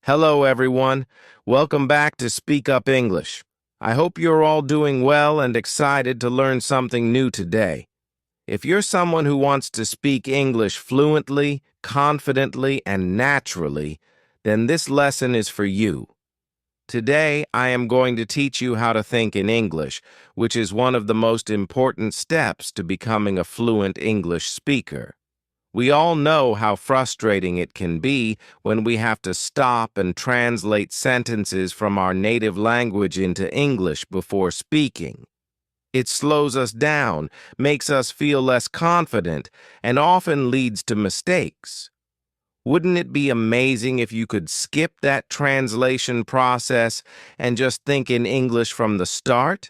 Hello, everyone. Welcome back to Speake Up English. I hope you're all doing well and excited to learn something new today. If you're someone who wants to speak English fluently, confidently, and naturally, then this lesson is for you. Today, I am going to teach you how to think in English, which is one of the most important steps to becoming a fluent English speaker. We all know how frustrating it can be when we have to stop and translate sentences from our native language into English before speaking. It slows us down, makes us feel less confident, and often leads to mistakes. Wouldn't it be amazing if you could skip that translation process and just think in English from the start?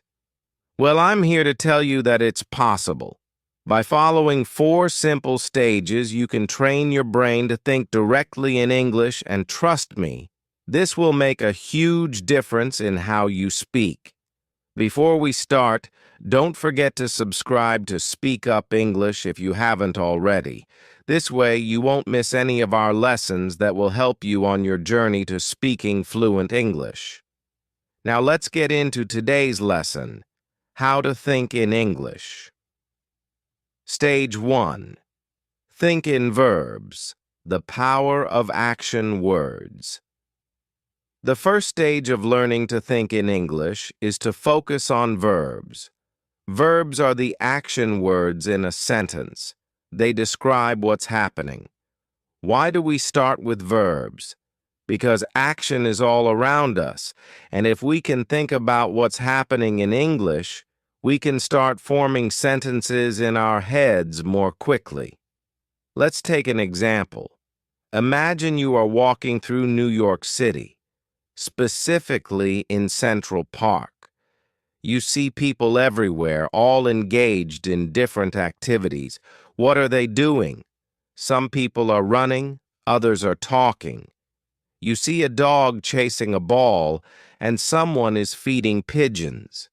Well, I'm here to tell you that it's possible. By following 4 simple stages, you can train your brain to think directly in English, and trust me, this will make a huge difference in how you speak. Before we start, don't forget to subscribe to Speake Up English if you haven't already. This way, you won't miss any of our lessons that will help you on your journey to speaking fluent English. Now let's get into today's lesson, how to think in English. Stage 1. Think in verbs, the power of action words. The first stage of learning to think in English is to focus on verbs. Verbs are the action words in a sentence. They describe what's happening. Why do we start with verbs? Because action is all around us, and if we can think about what's happening in English, we can start forming sentences in our heads more quickly. Let's take an example. Imagine you are walking through New York City, specifically in Central Park. You see people everywhere, all engaged in different activities. What are they doing? Some people are running, others are talking. You see a dog chasing a ball, and someone is feeding pigeons.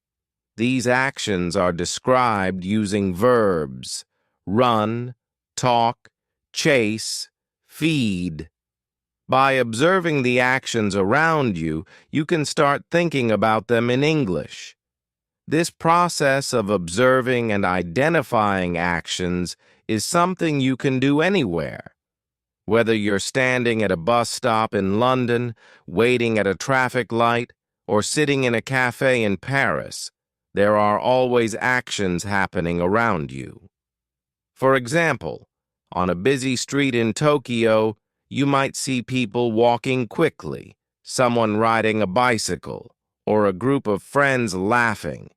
These actions are described using verbs: run, talk, chase, feed. By observing the actions around you, you can start thinking about them in English. This process of observing and identifying actions is something you can do anywhere. Whether you're standing at a bus stop in London, waiting at a traffic light, or sitting in a cafe in Paris, there are always actions happening around you. For example, on a busy street in Tokyo, you might see people walking quickly, someone riding a bicycle, or a group of friends laughing.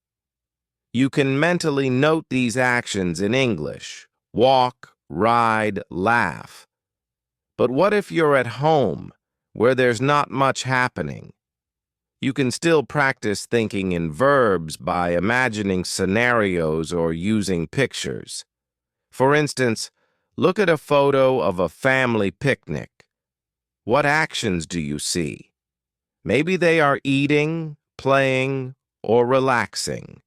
You can mentally note these actions in English: walk, ride, laugh. But what if you're at home, where there's not much happening? You can still practice thinking in verbs by imagining scenarios or using pictures. For instance, look at a photo of a family picnic. What actions do you see? Maybe they are eating, playing, or relaxing.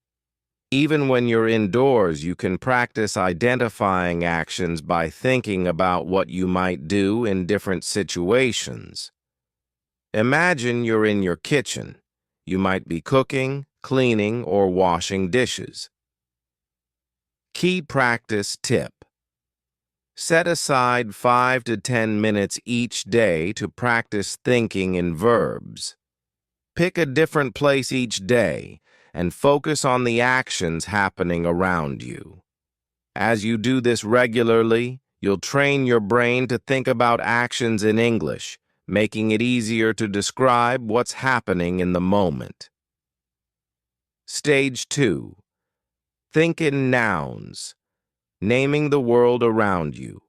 Even when you're indoors, you can practice identifying actions by thinking about what you might do in different situations. Imagine you're in your kitchen. You might be cooking, cleaning, or washing dishes. Key practice tip: set aside 5 to 10 minutes each day to practice thinking in verbs. Pick a different place each day and focus on the actions happening around you. As you do this regularly, you'll train your brain to think about actions in English, making it easier to describe what's happening in the moment. Stage 2. Think in nouns, naming the world around you.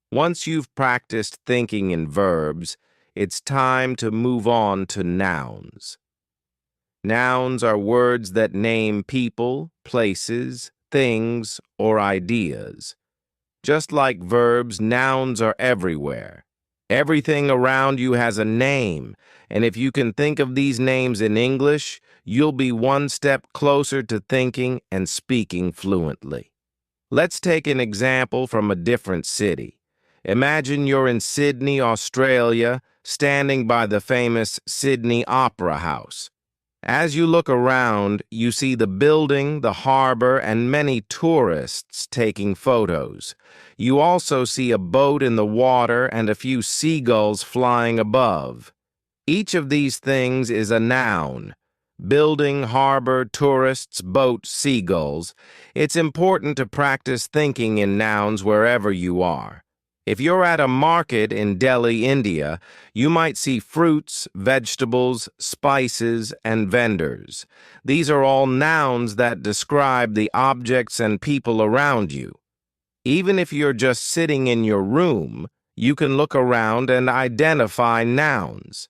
Once you've practiced thinking in verbs, it's time to move on to nouns. Nouns are words that name people, places, things, or ideas. Just like verbs, nouns are everywhere. Everything around you has a name, and if you can think of these names in English, you'll be one step closer to thinking and speaking fluently. Let's take an example from a different city. Imagine you're in Sydney, Australia, standing by the famous Sydney Opera House. As you look around, you see the building, the harbor, and many tourists taking photos. You also see a boat in the water and a few seagulls flying above. Each of these things is a noun. Building, harbor, tourists, boat, seagulls. It's important to practice thinking in nouns wherever you are. If you're at a market in Delhi, India, you might see fruits, vegetables, spices, and vendors. These are all nouns that describe the objects and people around you. Even if you're just sitting in your room, you can look around and identify nouns.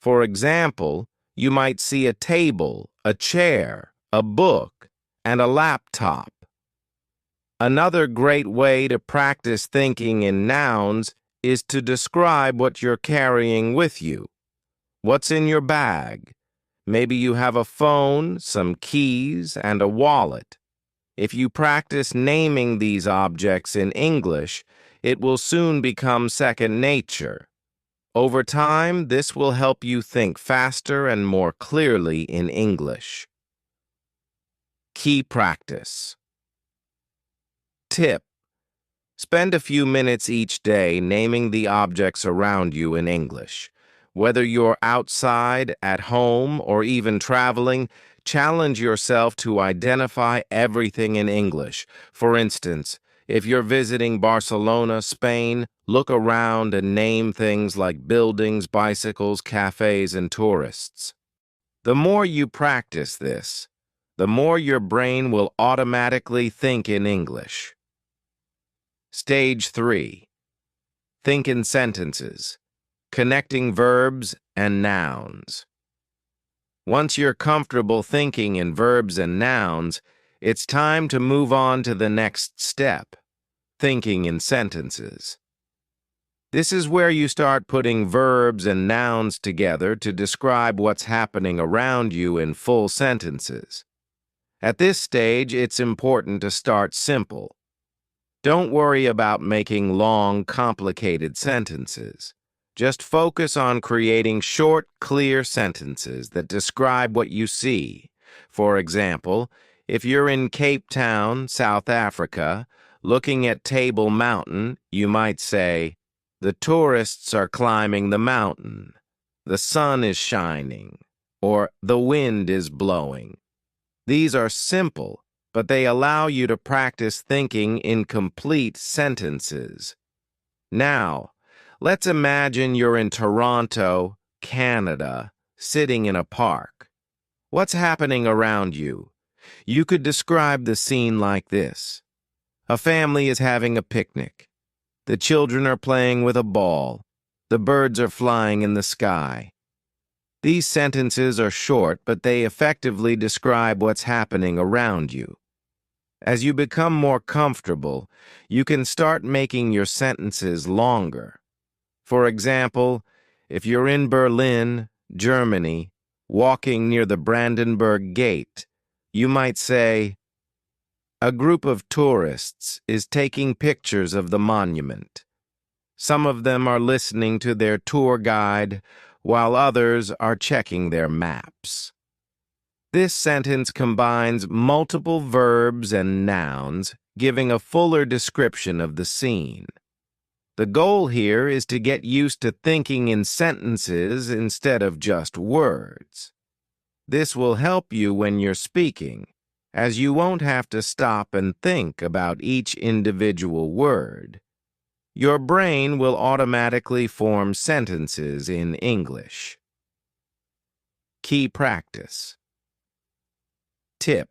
For example, you might see a table, a chair, a book, and a laptop. Another great way to practice thinking in nouns is to describe what you're carrying with you. What's in your bag? Maybe you have a phone, some keys, and a wallet. If you practice naming these objects in English, it will soon become second nature. Over time, this will help you think faster and more clearly in English. Key practice. Tip: spend a few minutes each day naming the objects around you in English. Whether you're outside, at home, or even traveling, challenge yourself to identify everything in English. For instance, if you're visiting Barcelona, Spain, look around and name things like buildings, bicycles, cafes, and tourists. The more you practice this, the more your brain will automatically think in English. Stage 3. Think in sentences, connecting verbs and nouns. Once you're comfortable thinking in verbs and nouns, it's time to move on to the next step, thinking in sentences. This is where you start putting verbs and nouns together to describe what's happening around you in full sentences. At this stage, it's important to start simple. Don't worry about making long, complicated sentences. Just focus on creating short, clear sentences that describe what you see. For example, if you're in Cape Town, South Africa, looking at Table Mountain, you might say, "The tourists are climbing the mountain," "The sun is shining," or "The wind is blowing." These are simple, but they allow you to practice thinking in complete sentences. Now, let's imagine you're in Toronto, Canada, sitting in a park. What's happening around you? You could describe the scene like this. A family is having a picnic. The children are playing with a ball. The birds are flying in the sky. These sentences are short, but they effectively describe what's happening around you. As you become more comfortable, you can start making your sentences longer. For example, if you're in Berlin, Germany, walking near the Brandenburg Gate, you might say, "A group of tourists is taking pictures of the monument. Some of them are listening to their tour guide, while others are checking their maps." This sentence combines multiple verbs and nouns, giving a fuller description of the scene. The goal here is to get used to thinking in sentences instead of just words. This will help you when you're speaking, as you won't have to stop and think about each individual word. Your brain will automatically form sentences in English. Key practice. Tip: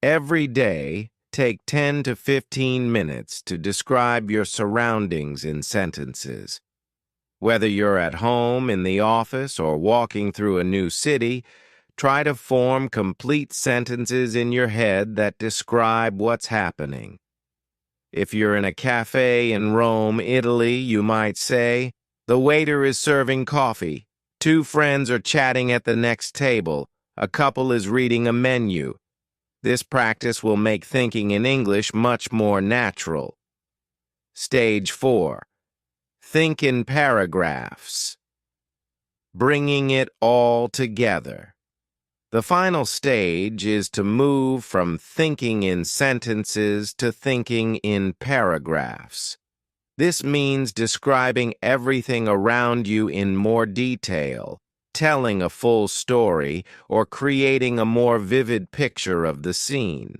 every day, take 10 to 15 minutes to describe your surroundings in sentences. Whether you're at home, in the office, or walking through a new city, try to form complete sentences in your head that describe what's happening. If you're in a cafe in Rome, Italy, you might say, "The waiter is serving coffee. Two friends are chatting at the next table. A couple is reading a menu." This practice will make thinking in English much more natural. Stage 4. Think in paragraphs. Bringing it all together. The final stage is to move from thinking in sentences to thinking in paragraphs. This means describing everything around you in more detail, telling a full story, or creating a more vivid picture of the scene.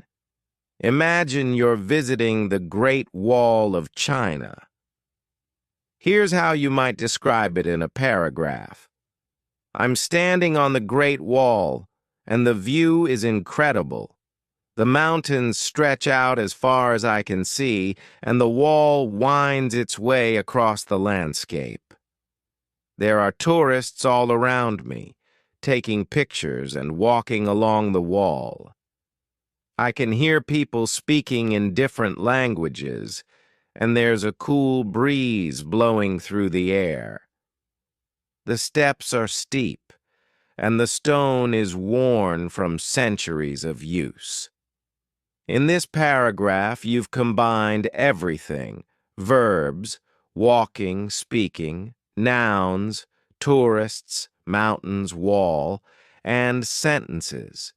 Imagine you're visiting the Great Wall of China. Here's how you might describe it in a paragraph. I'm standing on the Great Wall, and the view is incredible. The mountains stretch out as far as I can see, and the wall winds its way across the landscape. There are tourists all around me, taking pictures and walking along the wall. I can hear people speaking in different languages, and there's a cool breeze blowing through the air. The steps are steep, and the stone is worn from centuries of use. In this paragraph, you've combined everything: verbs, walking, speaking, nouns, tourists, mountains, wall, and sentences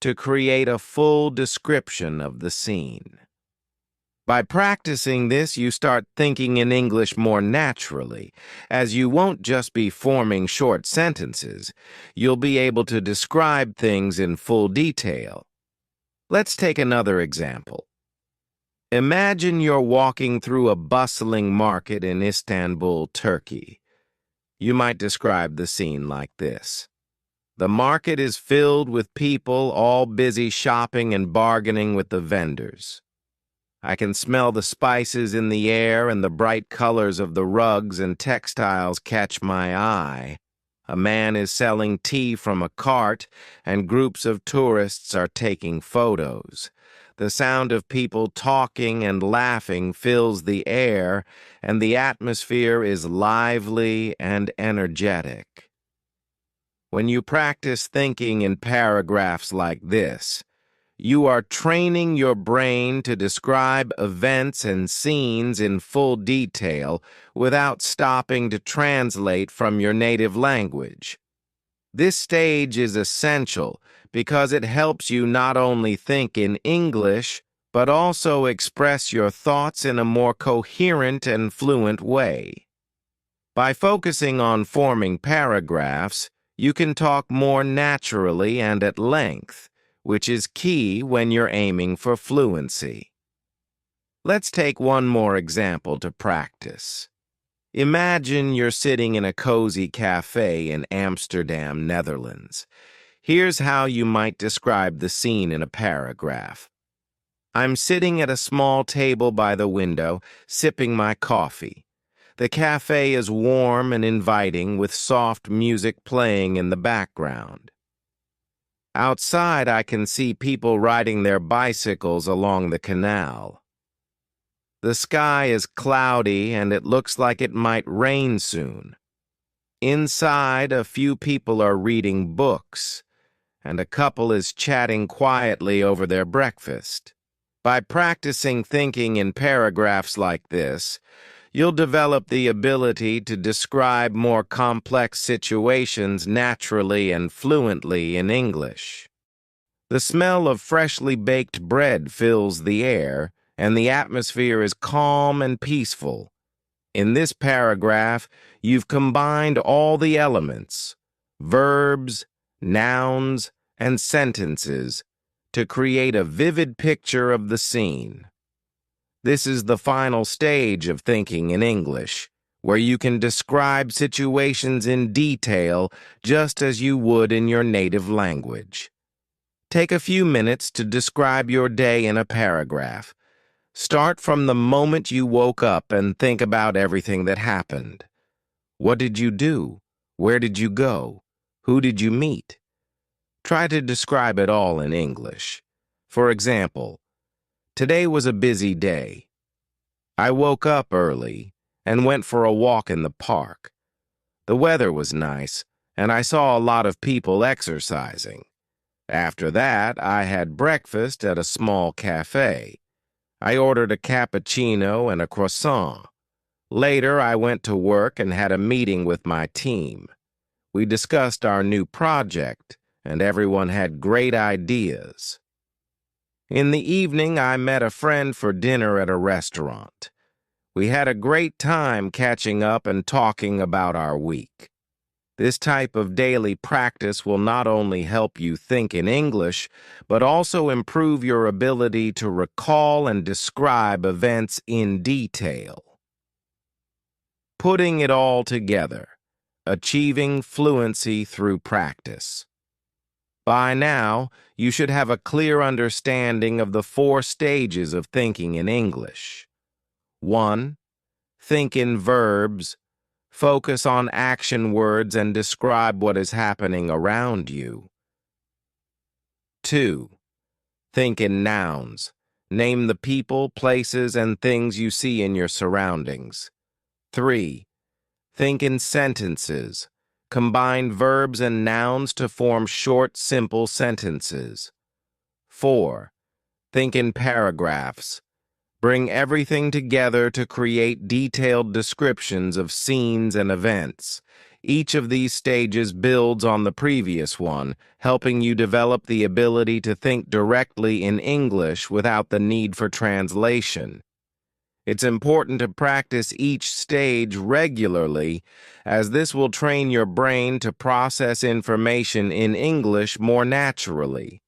to create a full description of the scene. By practicing this, you start thinking in English more naturally, as you won't just be forming short sentences. You'll be able to describe things in full detail. Let's take another example. Imagine you're walking through a bustling market in Istanbul, Turkey. You might describe the scene like this. The market is filled with people all busy shopping and bargaining with the vendors. I can smell the spices in the air, and the bright colors of the rugs and textiles catch my eye. A man is selling tea from a cart, and groups of tourists are taking photos. The sound of people talking and laughing fills the air, and the atmosphere is lively and energetic. When you practice thinking in paragraphs like this, you are training your brain to describe events and scenes in full detail without stopping to translate from your native language. This stage is essential because it helps you not only think in English, but also express your thoughts in a more coherent and fluent way. By focusing on forming paragraphs, you can talk more naturally and at length, which is key when you're aiming for fluency. Let's take one more example to practice. Imagine you're sitting in a cozy cafe in Amsterdam, Netherlands. Here's how you might describe the scene in a paragraph. I'm sitting at a small table by the window, sipping my coffee. The cafe is warm and inviting, with soft music playing in the background. Outside, I can see people riding their bicycles along the canal. The sky is cloudy, and it looks like it might rain soon. Inside, a few people are reading books, and a couple is chatting quietly over their breakfast. By practicing thinking in paragraphs like this, you'll develop the ability to describe more complex situations naturally and fluently in English. The smell of freshly baked bread fills the air, and the atmosphere is calm and peaceful. In this paragraph, you've combined all the elements, verbs, nouns, and sentences, to create a vivid picture of the scene. This is the final stage of thinking in English, where you can describe situations in detail just as you would in your native language. Take a few minutes to describe your day in a paragraph. Start from the moment you woke up and think about everything that happened. What did you do? Where did you go? Who did you meet? Try to describe it all in English. For example, today was a busy day. I woke up early and went for a walk in the park. The weather was nice, and I saw a lot of people exercising. After that, I had breakfast at a small cafe. I ordered a cappuccino and a croissant. Later, I went to work and had a meeting with my team. We discussed our new project, and everyone had great ideas. In the evening, I met a friend for dinner at a restaurant. We had a great time catching up and talking about our week. This type of daily practice will not only help you think in English, but also improve your ability to recall and describe events in detail. Putting it all together, achieving fluency through practice. By now, you should have a clear understanding of the 4 stages of thinking in English. 1. Think in verbs. Focus on action words and describe what is happening around you. 2. Think in nouns. Name the people, places, and things you see in your surroundings. 3. Think in sentences. Combine verbs and nouns to form short, simple sentences. 4. Think in paragraphs. Bring everything together to create detailed descriptions of scenes and events. Each of these stages builds on the previous one, helping you develop the ability to think directly in English without the need for translation. It's important to practice each stage regularly, as this will train your brain to process information in English more naturally.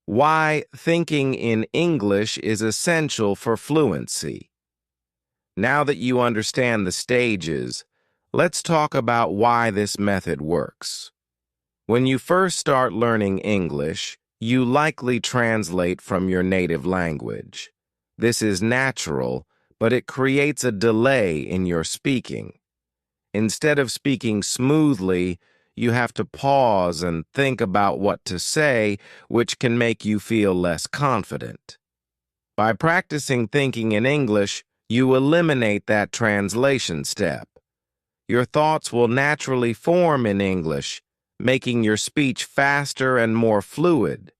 Why thinking in English is essential for fluency. Now that you understand the stages, let's talk about why this method works. When you first start learning English, you likely translate from your native language. This is natural, but it creates a delay in your speaking. Instead of speaking smoothly, you have to pause and think about what to say, which can make you feel less confident. By practicing thinking in English, you eliminate that translation step. Your thoughts will naturally form in English, making your speech faster and more fluid.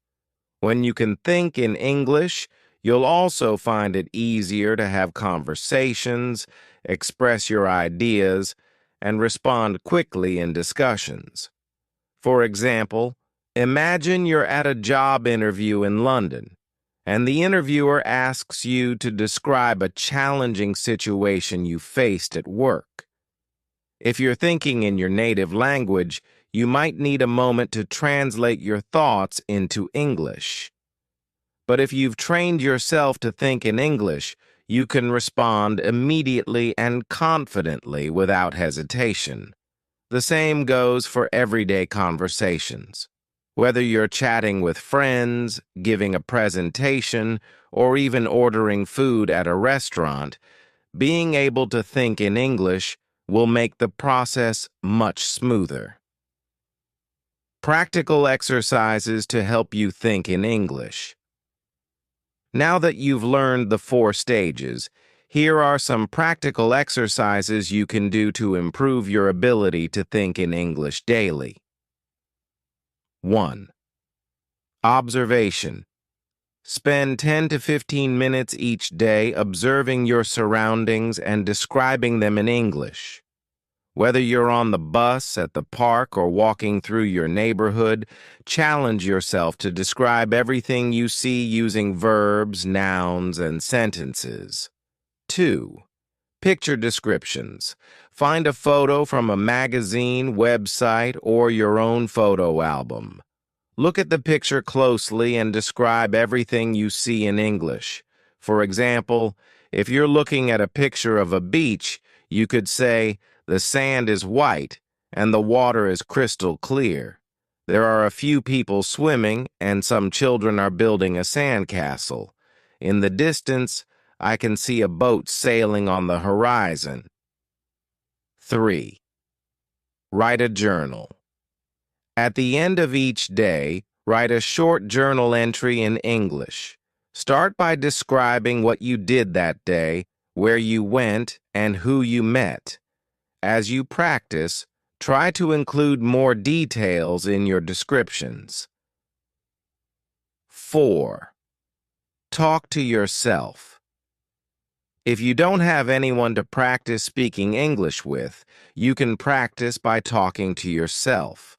When you can think in English, you'll also find it easier to have conversations, express your ideas, and respond quickly in discussions. For example, imagine you're at a job interview in London, and the interviewer asks you to describe a challenging situation you faced at work. If you're thinking in your native language, you might need a moment to translate your thoughts into English. But if you've trained yourself to think in English, you can respond immediately and confidently without hesitation. The same goes for everyday conversations. Whether you're chatting with friends, giving a presentation, or even ordering food at a restaurant, being able to think in English will make the process much smoother. Practical exercises to help you think in English. Now that you've learned the 4 stages, here are some practical exercises you can do to improve your ability to think in English daily. 1. Observation. Spend 10 to 15 minutes each day observing your surroundings and describing them in English. Whether you're on the bus, at the park, or walking through your neighborhood, challenge yourself to describe everything you see using verbs, nouns, and sentences. 2. Picture descriptions. Find a photo from a magazine, website, or your own photo album. Look at the picture closely and describe everything you see in English. For example, if you're looking at a picture of a beach, you could say, "The sand is white and the water is crystal clear. There are a few people swimming and some children are building a sandcastle. In the distance, I can see a boat sailing on the horizon." 3. Write a journal. At the end of each day, write a short journal entry in English. Start by describing what you did that day, where you went, and who you met. As you practice, try to include more details in your descriptions. 4. Talk to yourself. If you don't have anyone to practice speaking English with, you can practice by talking to yourself.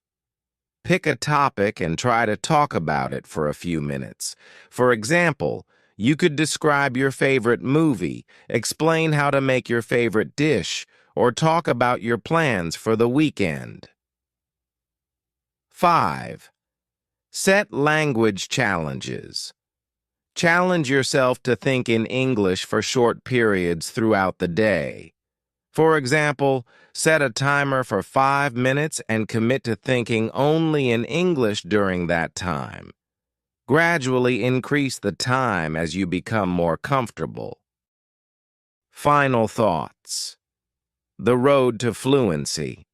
Pick a topic and try to talk about it for a few minutes. For example, you could describe your favorite movie, explain how to make your favorite dish, or talk about your plans for the weekend. 5. Set language challenges. Challenge yourself to think in English for short periods throughout the day. For example, set a timer for 5 minutes and commit to thinking only in English during that time. Gradually increase the time as you become more comfortable. Final thoughts. The road to fluency.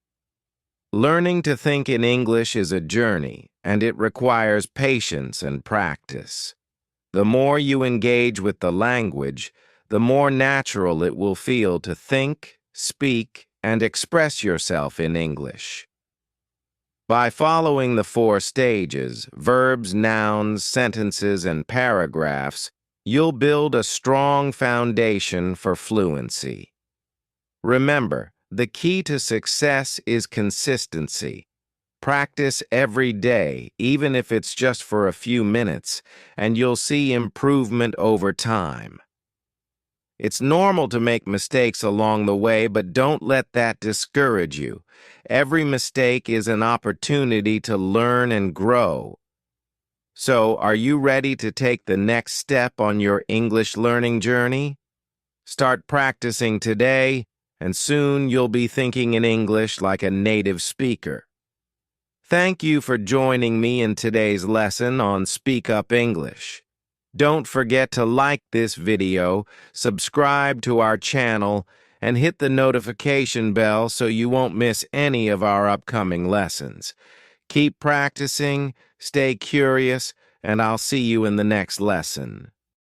Learning to think in English is a journey, and it requires patience and practice. The more you engage with the language, the more natural it will feel to think, speak, and express yourself in English. By following the 4 stages, verbs, nouns, sentences, and paragraphs, you'll build a strong foundation for fluency. Remember, the key to success is consistency. Practice every day, even if it's just for a few minutes, and you'll see improvement over time. It's normal to make mistakes along the way, but don't let that discourage you. Every mistake is an opportunity to learn and grow. So, are you ready to take the next step on your English learning journey? Start practicing today, and soon you'll be thinking in English like a native speaker. Thank you for joining me in today's lesson on Speake Up English. Don't forget to like this video, subscribe to our channel, and hit the notification bell so you won't miss any of our upcoming lessons. Keep practicing, stay curious, and I'll see you in the next lesson.